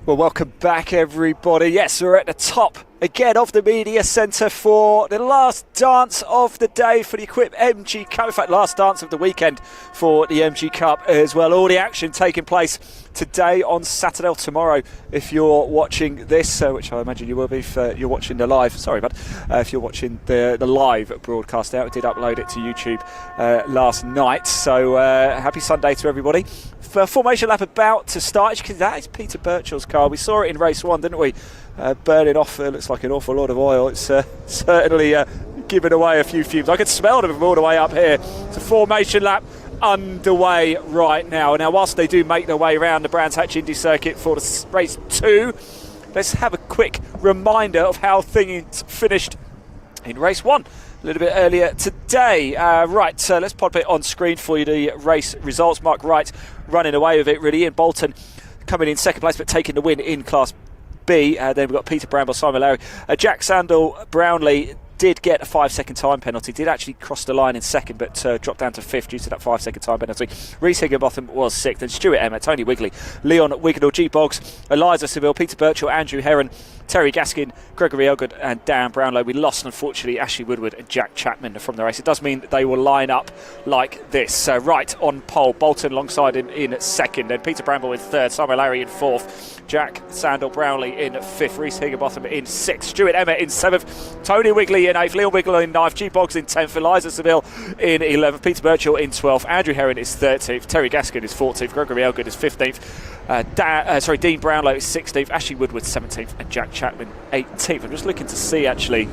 Well, welcome back, everybody. Yes, we're at the top again of the media centre for the last dance of the day for the Equipe MG Cup. In fact, last dance of the weekend for the MG Cup as well. All the action taking place today, on Saturday, or tomorrow if you're watching this, which I imagine you will be if you're watching the live. Sorry, bud. If you're watching the live broadcast out, we did upload it to YouTube last night. So happy Sunday to everybody. Formation lap about to start. That is Peter Birchall's car. We saw it in race one, didn't we? Burning off, looks like an awful lot of oil. It's certainly giving away a few fumes. I can smell them from all the way up here. It's a formation lap underway right now. Now, whilst they do make their way around the Brands Hatch Indy circuit for the race two, let's have a quick reminder of how things finished in race one a little bit earlier today. Let's pop it on screen for you, the race results. Mark Wright running away with it, really. Ian Bolton coming in second place, but taking the win in Class B. Then we've got Peter Bramble, Simon Lowry. Jack Sandell Brownlee did get a 5-second time penalty, did actually cross the line in second, but dropped down to fifth due to that 5-second time penalty. Reece Higginbotham was sixth, and Stuart Emmett, Tony Wigley, Leon Wignall, G Boggs, Eliza Seville, Peter Birchall, Andrew Heron, Terry Gaskin, Gregory Elgood and Dan Brownlow. We lost, unfortunately, Ashley Woodward and Jack Chapman from the race. It does mean that they will line up like this. Right on pole, Bolton alongside him in second, then Peter Bramble in third, Simon Larry in fourth, Jack Sandell Brownlee in fifth, Reece Higginbotham in sixth, Stuart Emmett in seventh, Tony Wigley in eighth, Leon Wignall in ninth, G Boggs in 10th, Eliza Seville in 11th, Peter Birchall in 12th, Andrew Heron is 13th, Terry Gaskin is 14th, Gregory Elgood is 15th, Dean Brownlow is 16th, Ashley Woodward 17th and Jack Chapman 18th. I'm just looking to see, actually,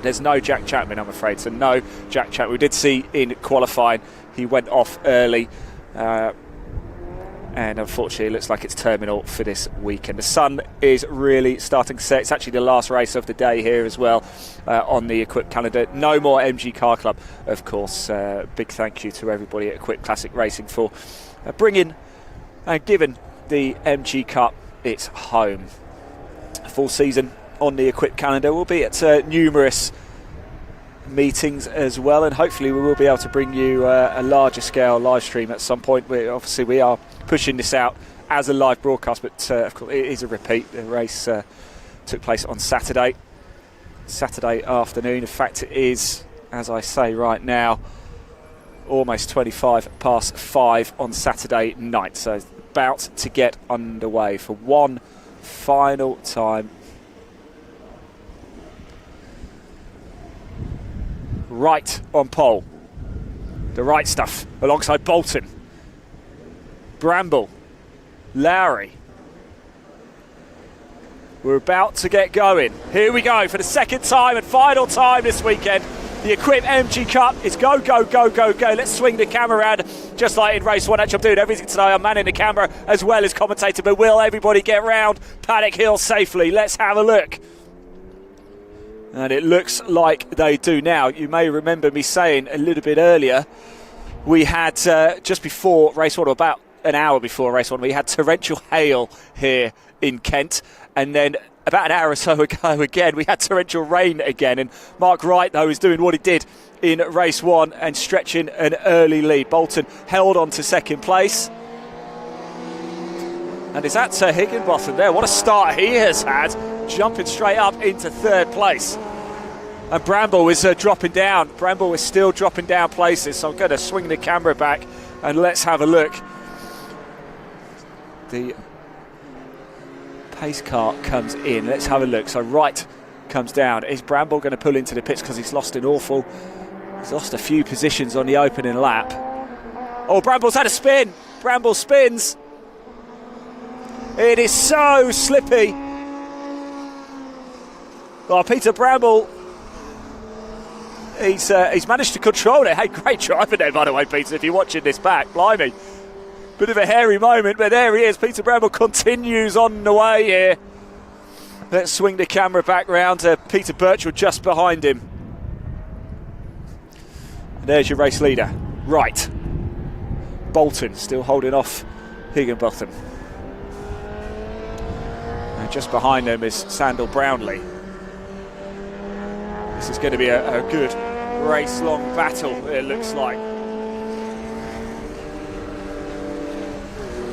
there's no Jack Chapman, I'm afraid, so no Jack Chapman. We did see in qualifying he went off early, and unfortunately it looks like it's terminal for this weekend. The sun is really starting to set. It's actually the last race of the day here as well on the Equipe calendar. No more MG Car Club, of course. Big thank you to everybody at Equipe Classic Racing for bringing and giving the MG Cup its home. A full season on the Equipe calendar. We'll be at numerous meetings as well, and hopefully we will be able to bring you a larger scale live stream at some point. We are pushing this out as a live broadcast, but of course it is a repeat. The race took place on Saturday afternoon. In fact, it is, as I say right now, almost 25 past 5 on Saturday night, so about to get underway for one final time. Right on pole, the right stuff alongside Bolton, Bramble, Lowry. We're about to get going. Here we go for the second time and final time this weekend. The Equipe MG Cup is go, go, go, go, go. Let's swing the camera around just like in race one. Actually, I'm doing everything today. I'm manning the camera as well as commentator, but will everybody get round Paddock Hill safely? Let's have a look. And it looks like they do now. You may remember me saying a little bit earlier, we had just before race one, or about an hour before race one, we had torrential hail here in Kent, and then about an hour or so ago again we had torrential rain again, and Mark Wright though is doing what he did in race one and stretching an early lead. Bolton held on to second place, and is that Higginbotham there? What a start he has had, jumping straight up into third place. And Bramble is dropping down. Bramble is still dropping down places, so I'm going to swing the camera back and let's have a look. The pace car comes in. Let's have a look. So Wright comes down. Is Bramble going to pull into the pits because he's lost he's lost a few positions on the opening lap. Oh, Bramble's had a spin. Bramble spins. It is so slippy. Oh, Peter Bramble, he's managed to control it. Hey, great driving there, by the way, Peter, if you're watching this back. Blimey. Bit of a hairy moment, but there he is. Peter Bramble continues on the way here. Let's swing the camera back round to Peter Birchall just behind him. And there's your race leader. Right. Bolton still holding off Higginbotham. And just behind them is Sandell Brownlee. This is going to be a good race-long battle, it looks like.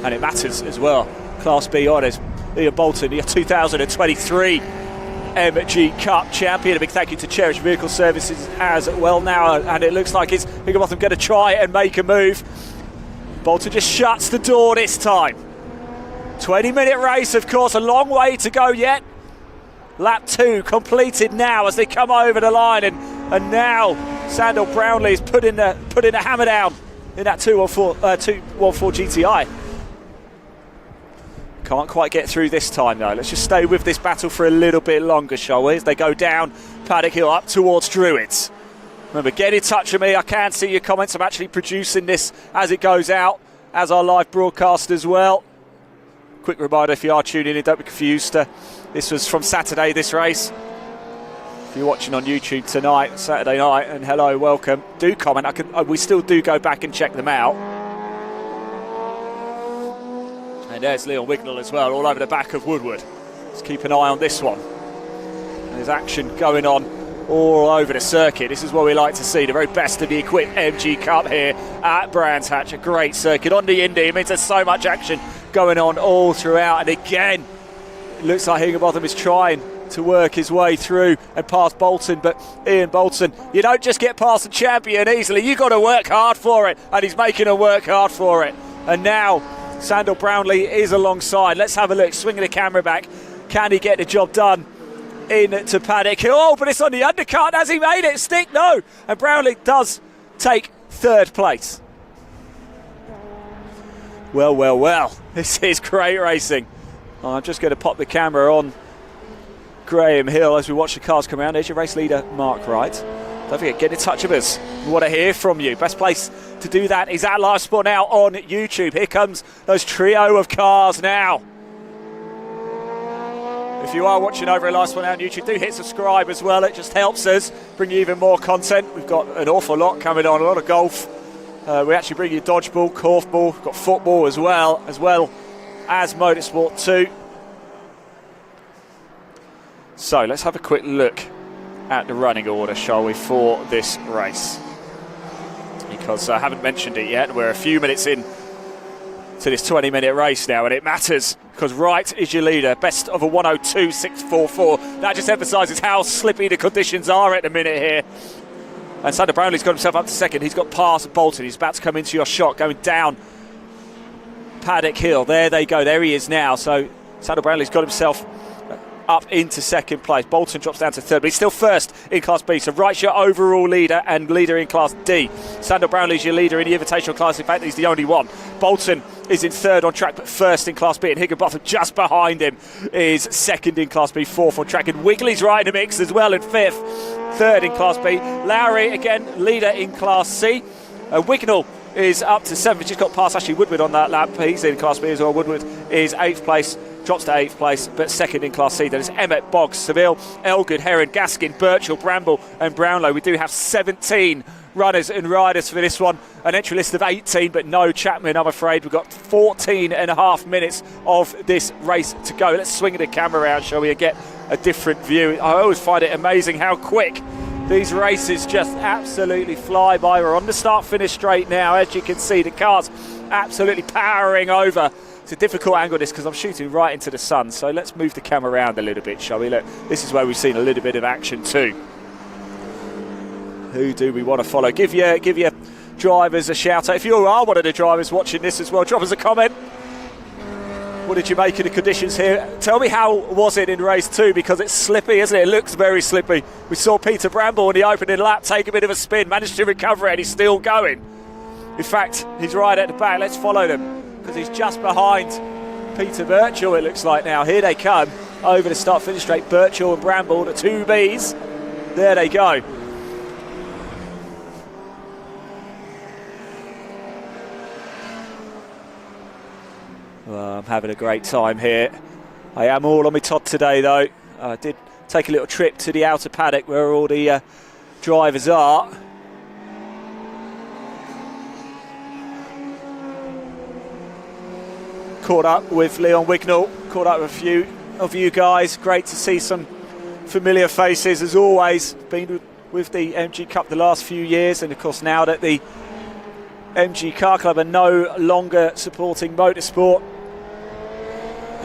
And it matters as well. Class B honours. Ian Bolton, the 2023 MG Cup champion. A big thank you to Cherish Vehicle Services as well now, and it looks like it's Higginbotham going to try and make a move. Bolton just shuts the door this time. 20-minute race, of course, a long way to go yet. Lap 2 completed now as they come over the line, and now Sandal Brownlee is putting the hammer down in that 214 GTI. Can't quite get through this time though. Let's just stay with this battle for a little bit longer, shall we? As they go down Paddock Hill up towards Druids. Remember, get in touch with me. I can see your comments. I'm actually producing this as it goes out, as our live broadcast as well. Quick reminder, if you are tuning in, don't be confused. This was from Saturday, this race. If you're watching on YouTube tonight, Saturday night, and hello, welcome. Do comment. We still do go back and check them out. And there's Leon Wignall as well, all over the back of Woodward. Let's keep an eye on this one. There's action going on all over the circuit. This is what we like to see, the very best of the Equipe MG Cup here at Brands Hatch. A great circuit on the Indy. It means there's so much action going on all throughout. And again, it looks like Higginbotham is trying to work his way through and past Bolton, but Ian Bolton, you don't just get past the champion easily. You've got to work hard for it, and he's making her work hard for it. And now Sandal Brownlee is alongside. Let's have a look, swinging the camera back. Can he get the job done into Paddock Hill? Oh, but it's on the undercut. Has he made it stick? No. And Brownlee does take third place. Well, well, well. This is great racing. I'm just going to pop the camera on Graham Hill as we watch the cars come around. There's your race leader, Mark Wright. Don't forget, get in touch with us. We want to hear from you. Best place to do that is at Live Sport Now on YouTube. Here comes those trio of cars now. If you are watching over at Live Sport Now on YouTube, do hit subscribe as well. It just helps us bring you even more content. We've got an awful lot coming on, a lot of golf. We actually bring you dodgeball, korfball, we've got football as well as motorsport too. So let's have a quick look at the running order, shall we, for this race? Because I haven't mentioned it yet. We're a few minutes in to this 20-minute race now, and it matters because Wright is your leader, best of a 102.644. That just emphasises how slippy the conditions are at the minute here. And Sandal Brownlee's got himself up to second. He's got past Bolton. He's about to come into your shot, going down Paddock Hill. There they go. There he is now. So Sandal Brownlee's got himself up into second place. Bolton drops down to third, but he's still first in Class B. So Wright's your overall leader and leader in Class D. Sandal Brownlee's your leader in the Invitational class. In fact, he's the only one. Bolton is in third on track, but first in Class B. And Higginbotham just behind him is second in Class B, fourth on track. And Wigley's right in the mix as well in fifth. Third in Class B. Lowry, again, leader in Class C. Wignall is up to seventh. Just got past Ashley Woodward on that lap. He's in Class B as well. Woodward is eighth place. Drops to eighth place, but second in Class C. Then it's Emmett, Boggs, Seville, Elgood, Heron, Gaskin, Birchall, Bramble and Brownlow. We do have 17 runners and riders for this one. An entry list of 18, but no Chapman, I'm afraid. We've got 14 and a half minutes of this race to go. Let's swing the camera around, shall we, and get a different view. I always find it amazing how quick these races just absolutely fly by. We're on the start-finish straight now. As you can see, the cars absolutely powering over. It's a difficult angle this because I'm shooting right into the sun, so let's move the camera around a little bit, shall we? Look, this is where we've seen a little bit of action too. Who do we want to follow? Give your drivers a shout out. If you are one of the drivers watching this as well, drop us a comment. What did you make of the conditions here? Tell me how was it in race 2, because it's slippy, isn't it? It looks very slippy. We saw Peter Bramble in the opening lap take a bit of a spin, managed to recover it, and he's still going. In fact, he's right at the back. Let's follow them, because he's just behind Peter Birchall, it looks like now. Here they come over the start-finish straight. Birchall and Bramble, the two Bs. There they go. Well, I'm having a great time here. I am all on my Todd today, though. I did take a little trip to the outer paddock where all the drivers are. Caught up with Leon Wignall, caught up with a few of you guys. Great to see some familiar faces as always. Been with the MG Cup the last few years, and of course now that the MG Car Club are no longer supporting motorsport,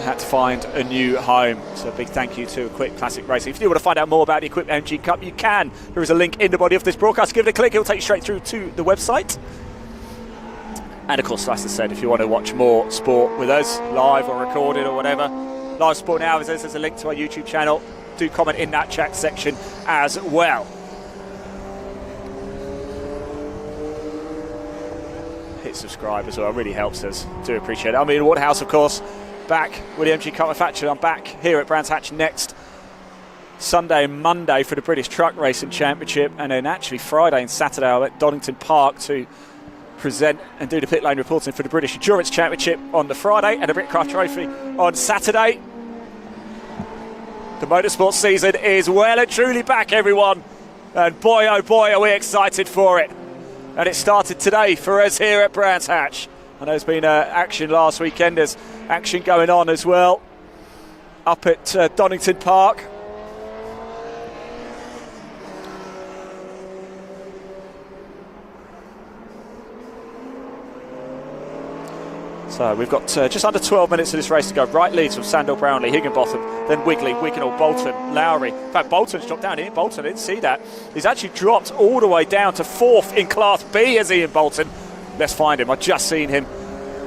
had to find a new home. So a big thank you to Equipe Classic Racing. If you want to find out more about the Equipe MG Cup, you can. There is a link in the body of this broadcast. Give it a click, it will take you straight through to the website. And of course, as I said, if you want to watch more sport with us, live or recorded or whatever, Live Sport Now, there's a link to our YouTube channel. Do comment in that chat section as well. Hit subscribe as well, it really helps us. Do appreciate it. I'm Ian Waterhouse, of course, back with the MG Cup manufacturer. I'm back here at Brands Hatch next Sunday and Monday for the British Truck Racing Championship, and then actually Friday and Saturday I'm at Donington Park to present and do the pit lane reporting for the British Endurance Championship on the Friday and the Britcraft Trophy on Saturday. The motorsport season is well and truly back, everyone, and boy oh boy are we excited for it. And it started today for us here at Brands Hatch. I know there's been action last weekend, there's action going on as well up at Donington Park. So we've got just under 12 minutes of this race to go. Right leads from Sandor, Brownlee, Higginbotham, then Wigley, Wignall, Bolton, Lowry. In fact, Bolton's dropped down. Ian Bolton, I didn't see that. He's actually dropped all the way down to 4th in Class B as Ian Bolton. Let's find him. I've just seen him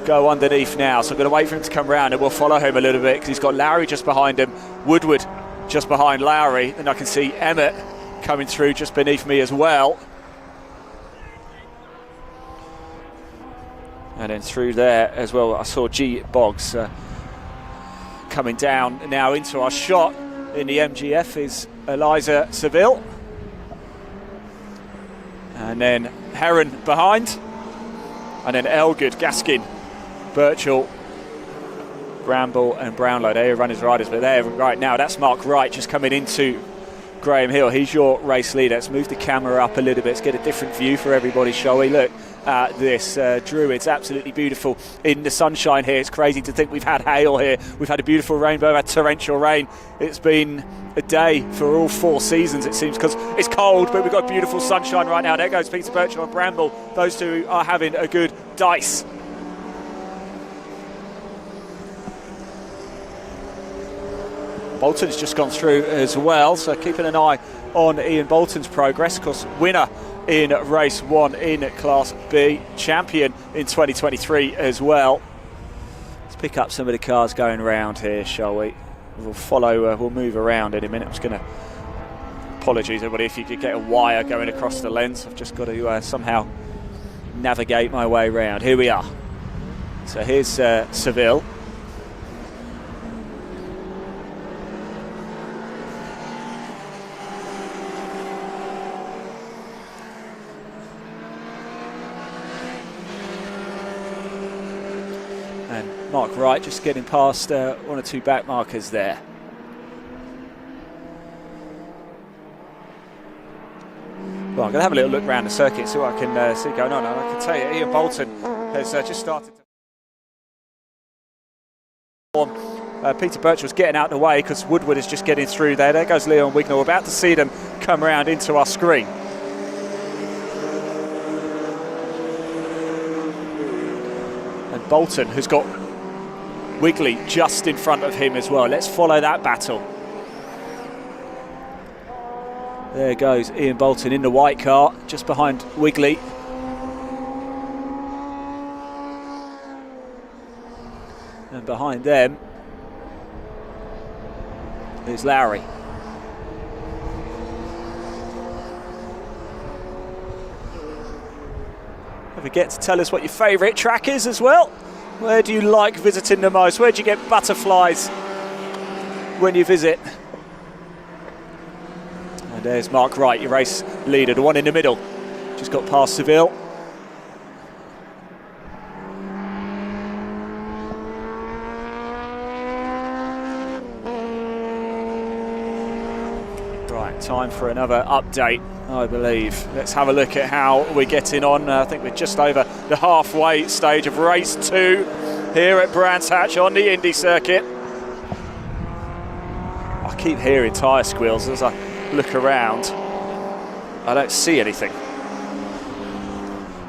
go underneath now, so I'm going to wait for him to come round and we'll follow him a little bit because he's got Lowry just behind him, Woodward just behind Lowry, and I can see Emmett coming through just beneath me as well. And then through there as well, I saw G Boggs coming down now into our shot. In the MGF is Eliza Seville. And then Heron behind. And then Elgood, Gaskin, Birchall, Bramble and Brownlow. They run his riders, but there right now, that's Mark Wright just coming into Graham Hill. He's your race leader. Let's move the camera up a little bit. Let's get a different view for everybody, shall we? Look at this Druids, absolutely beautiful in the sunshine here. It's crazy to think we've had hail here. We've had a beautiful rainbow, had torrential rain. It's been a day for all 4 seasons, it seems, because it's cold, but we've got beautiful sunshine right now. There goes Peter Birchall and Bramble. Those two are having a good dice. Bolton's just gone through as well, so keeping an eye on Ian Bolton's progress. Of course, winner in race 1 in Class B, champion in 2023 as well. Let's pick up some of the cars going around here, shall we? We'll follow, we'll move around in a minute. I'm just going to, apologies everybody if you could get a wire going across the lens. I've just got to somehow navigate my way around. Here we are. So here's Seville. Mark Wright just getting past 1 or 2 back markers there. Well, I'm going to have a little look around the circuit, see what I can see going on. And I can tell you, Ian Bolton has just started to Peter Birchall's getting out of the way because Woodward is just getting through there. There goes Leon Wignall. We're about to see them come around into our screen. And Bolton has got Wigley just in front of him as well. Let's follow that battle. There goes Ian Bolton in the white car, just behind Wigley. And behind them is Lowry. Don't forget to tell us what your favourite track is as well. Where do you like visiting the most? Where do you get butterflies when you visit? And there's Mark Wright, your race leader, the one in the middle. Just got past Seville. Right, time for another update, I believe. Let's have a look at how we're getting on. I think we're just over the halfway stage of race 2 here at Brands Hatch on the Indy circuit. I keep hearing tyre squeals as I look around. I don't see anything.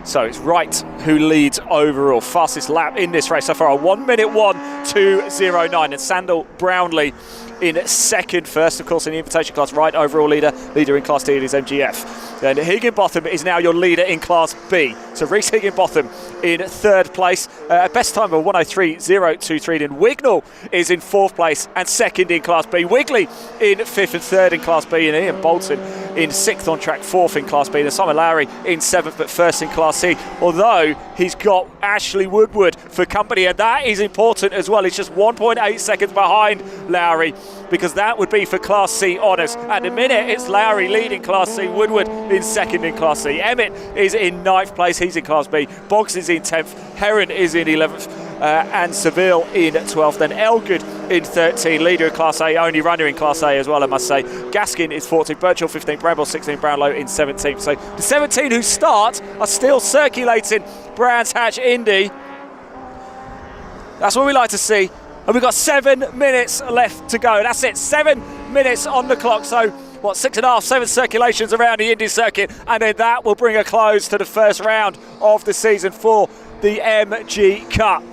So it's Wright who leads overall. Fastest lap in this race so far, a 1:01.209. And Sandal Brownlee in second. First, of course, in the invitation class. Wright overall leader in Class D is MGF. And Higginbotham is now your leader in Class B. So Reese Higginbotham in third place. Best time of 1:03.023. Then Wignall is in fourth place and second in Class B. Wigley in fifth and third in Class B. And Ian Bolton in sixth on track, fourth in Class B. And Simon Lowry in seventh but first in Class C. Although he's got Ashley Woodward for company, and that is important as well. He's just 1.8 seconds behind Lowry, because that would be for Class C honours. At the minute, it's Lowry leading Class C, Woodward in second in Class C. Emmett is in ninth place, he's in Class B. Boggs is in 10th, Heron is in 11th, and Seville in 12th. Then Elgood in 13th, leader of Class A, only runner in Class A as well, I must say. Gaskin is 14th, Birchall 15th, Bramble 16th, Brownlow in 17th. So the 17 who start are still circulating Brands Hatch Indy. That's what we like to see. And we've got 7 minutes left to go. That's it, 7 minutes on the clock. So, what, 6.5, 7 circulations around the Indy circuit. And then that will bring a close to the first round of the season for the MG Cup.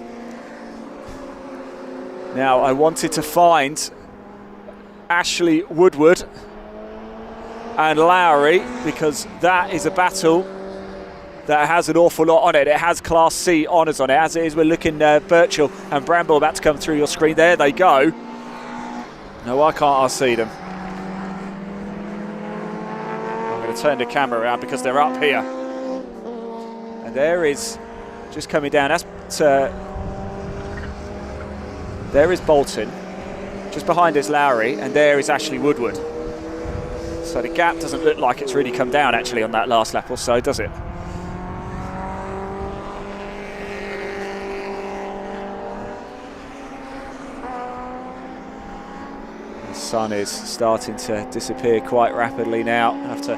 Now, I wanted to find Ashley Woodward and Lowry, because that is a battle that has an awful lot on it. It has Class C honours on it. As it is, we're looking Birchall and Bramble about to come through your screen. There they go. No, why can't I see them? I'm going to turn the camera around because they're up here. And there is, just coming down, that's there is Bolton. Just behind is Lowry, and there is Ashley Woodward. So the gap doesn't look like it's really come down actually on that last lap or so, does it? The sun is starting to disappear quite rapidly now. I have to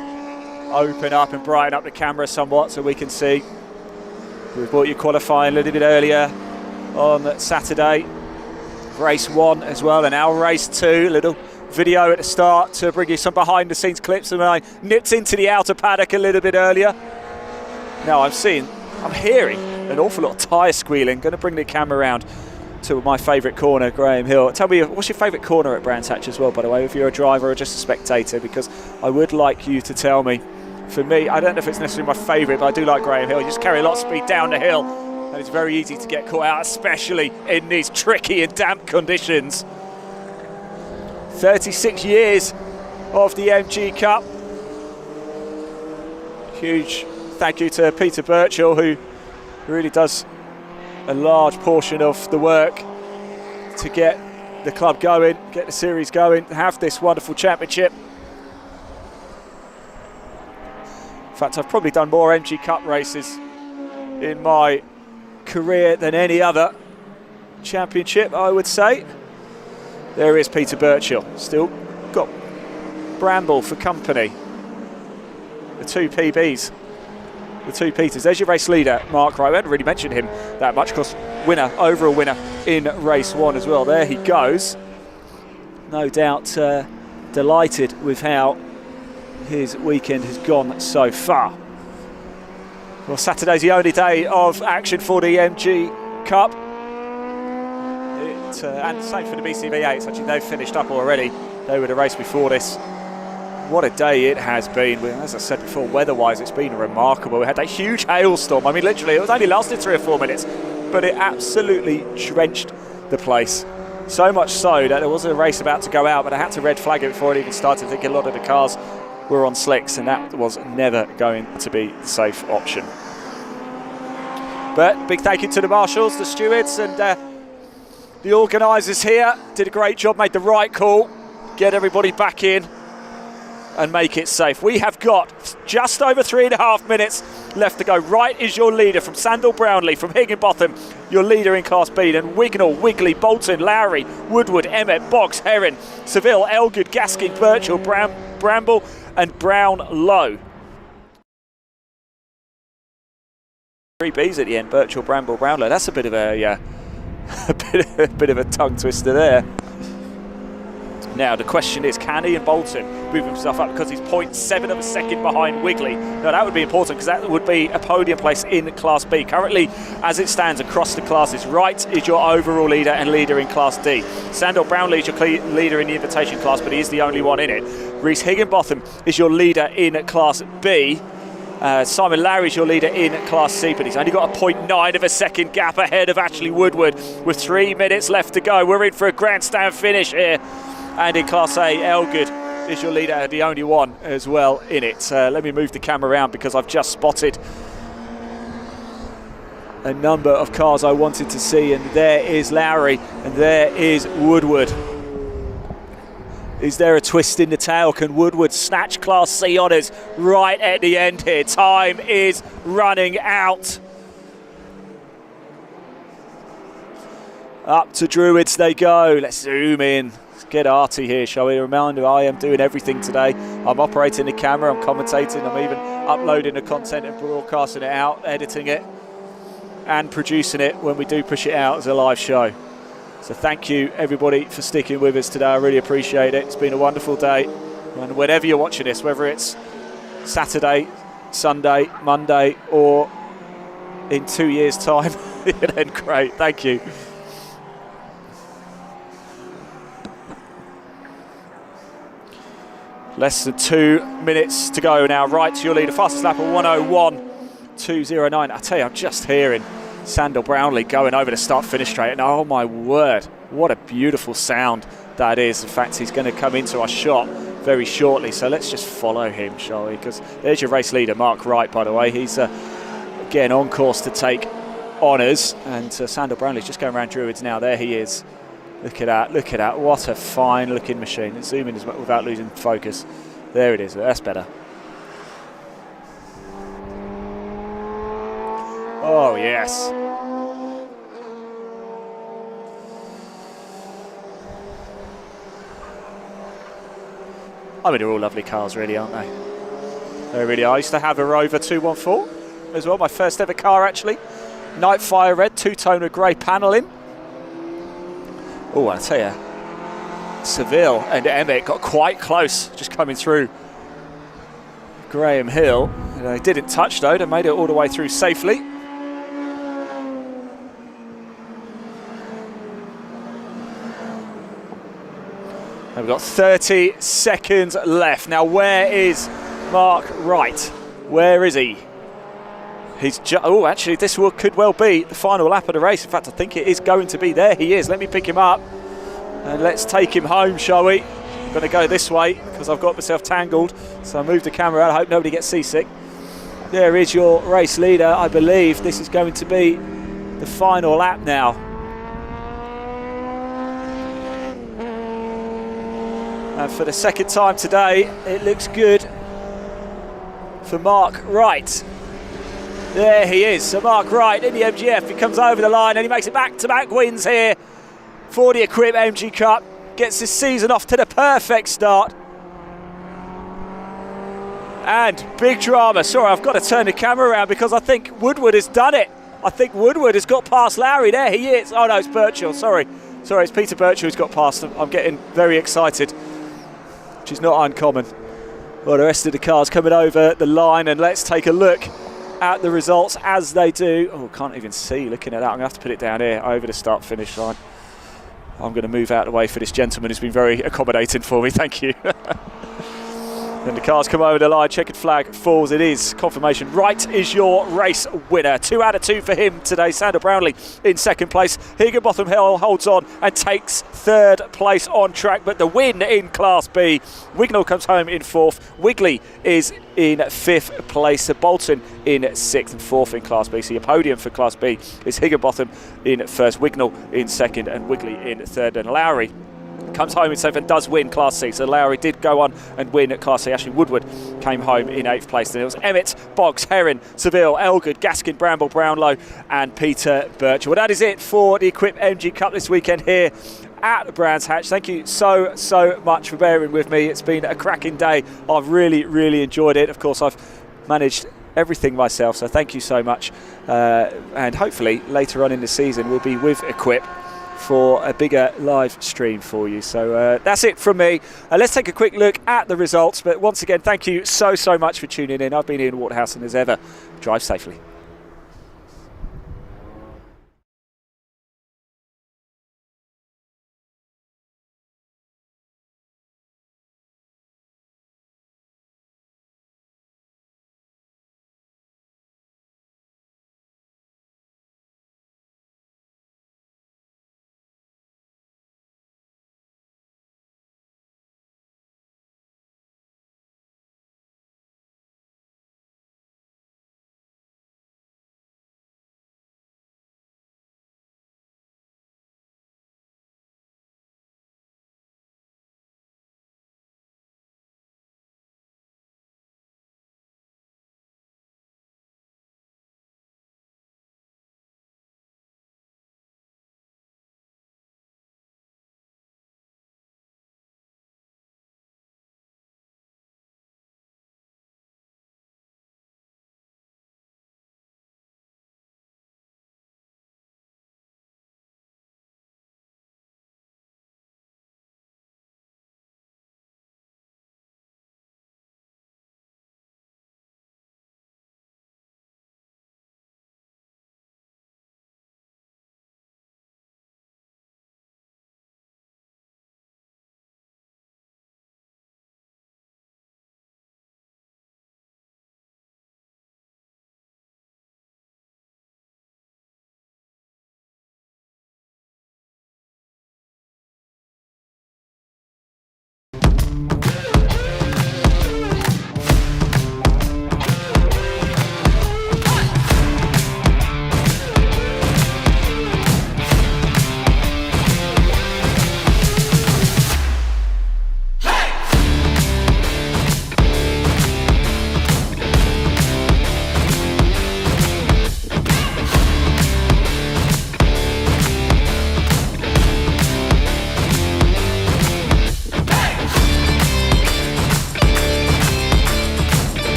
open up and brighten up the camera somewhat so we can see. We've brought you qualifying a little bit earlier on Saturday. Race 1 as well, and our race 2. A little video at the start to bring you some behind the scenes clips, and I nipped into the outer paddock a little bit earlier. Now I'm hearing an awful lot of tyre squealing. Going to bring the camera around to my favourite corner, Graham Hill. Tell me, what's your favourite corner at Brands Hatch as well, by the way, if you're a driver or just a spectator, because I would like you to tell me. For me, I don't know if it's necessarily my favourite, but I do like Graham Hill. You just carry a lot of speed down the hill, and it's very easy to get caught out, especially in these tricky and damp conditions. 36 years of the MG Cup. Huge thank you to Peter Birchall, who really does a large portion of the work to get the club going, get the series going, have this wonderful championship. In fact, I've probably done more MG Cup races in my career than any other championship, I would say. There is Peter Birchall, still got Bramble for company. The two PBs, the two Peters. There's your race leader, Mark Wright. We haven't really mentioned him that much, because overall winner in race 1 as well. There he goes. No doubt delighted with how his weekend has gone so far. Well, Saturday's the only day of action for the MG Cup. And same for the BCV8s. Actually, they've finished up already. They were the race before this. What a day it has been. As I said before, weather-wise, it's been remarkable. We had that huge hailstorm. I mean, literally, it was only lasted 3 or 4 minutes, but it absolutely drenched the place. So much so that there was a race about to go out, but I had to red flag it before it even started. I think a lot of the cars were on slicks, and that was never going to be the safe option. But big thank you to the marshals, the stewards, and the organisers here. Did a great job, made the right call, get everybody back in and make it safe. We have got just over 3.5 minutes left to go. Wright is your leader from Sandal Brownlee, from Higginbotham, your leader in Class B. Then Wignall, Wigley, Bolton, Lowry, Woodward, Emmett, Boggs, Heron, Seville, Elgood, Gaskin, Birchall, Bramble and Brownlow. 3 Bs at the end, Birchall, Bramble, Brownlow. That's a bit of a bit of a tongue twister there. Now the question is, can Ian Bolton move himself up, because he's 0.7 of a second behind Wigley? Now that would be important, because that would be a podium place in Class B. Currently, as it stands across the classes, Wright is your overall leader and leader in Class D. Sandor Brownlee is your leader in the invitation class, but he is the only one in it. Reese Higginbotham is your leader in Class B. Simon Lowry's your leader in Class C, but he's only got a 0.9 of a second gap ahead of Ashley Woodward with 3 minutes left to go. We're in for a grandstand finish here. And in Class A, Elgood is your leader, the only one as well in it. Let me move the camera around, because I've just spotted a number of cars I wanted to see, and there is Lowry and there is Woodward. Is there a twist in the tail? Can Woodward snatch Class C honours right at the end here? Time is running out. Up to Druids they go. Let's zoom in. Get arty here, shall we? Reminder, I am doing everything today. I'm operating the camera, I'm commentating, I'm even uploading the content and broadcasting it out, editing it and producing it when we do push it out as a live show. So thank you everybody for sticking with us today. I really appreciate it. It's been a wonderful day. And whenever you're watching this, whether it's Saturday, Sunday, Monday, or in 2 years' time, then great. Thank you. Less than 2 minutes to go now. Wright, your leader, fastest lap of 101.209. I tell you, I'm just hearing Sandor Brownlee going over the start-finish straight, and oh my word, what a beautiful sound that is. In fact, he's going to come into our shot very shortly, so let's just follow him, shall we? Because there's your race leader, Mark Wright, by the way. He's again on course to take honours, and Sandor Brownlee's just going around Druids now. There he is. Look at that, look at that. What a fine looking machine. Let's zoom in without losing focus. There it is, that's better. Oh yes. I mean, they're all lovely cars really, aren't they? They really are. I used to have a Rover 214 as well, my first ever car actually. Nightfire red, two-tone with grey panelling. Oh, I tell you, Seville and Emmett got quite close just coming through Graham Hill. They didn't touch though, they made it all the way through safely. And we've got 30 seconds left. Now where is Mark Wright? Where is he? He's oh, actually, this could well be the final lap of the race. In fact, I think it is going to be. There he is. Let me pick him up and let's take him home, shall we? I'm going to go this way because I've got myself tangled. So I move the camera out. I hope nobody gets seasick. There is your race leader. I believe this is going to be the final lap now. And for the second time today, it looks good for Mark Wright. There he is, so Mark Wright in the MGF. He comes over the line and he makes it back-to-back wins here for the Equipe MG Cup. Gets this season off to the perfect start. And big drama. Sorry, I've got to turn the camera around because I think Woodward has done it. I think Woodward has got past Lowry. There he is. Oh no, it's Birchall. Sorry, it's Peter Birchall who's got past him. I'm getting very excited, which is not uncommon. Well, the rest of the cars coming over the line, and let's take a look at the results as they do. Oh, can't even see looking at that. I'm going to have to put it down here over the start-finish line. I'm going to move out of the way for this gentleman who's been very accommodating for me. Thank you. And the cars come over the line, checkered flag falls, it is confirmation. Wright is your race winner. 2 out of 2 for him today. Sandor Brownlee in second place. Higginbotham holds on and takes third place on track, but the win in Class B. Wignall comes home in fourth. Wigley is in fifth place. Bolton in sixth and fourth in Class B. So your podium for Class B is Higginbotham in first, Wignall in second, and Wigley in third. And Lowry comes home in seventh and does win Class C. So Lowry did go on and win at Class C. Ashley Woodward came home in 8th place. And it was Emmett, Boggs, Heron, Seville, Elgood, Gaskin, Bramble, Brownlow and Peter Birchall. Well, that is it for the Equipe MG Cup this weekend here at Brands Hatch. Thank you so much for bearing with me. It's been a cracking day. I've really enjoyed it. Of course, I've managed everything myself, so thank you so much. And hopefully later on in the season we'll be with Equipe for a bigger live stream for you. So that's it from me. Let's take a quick look at the results. But once again, thank you so much for tuning in. I've been Ian Waterhouse, and as ever, drive safely.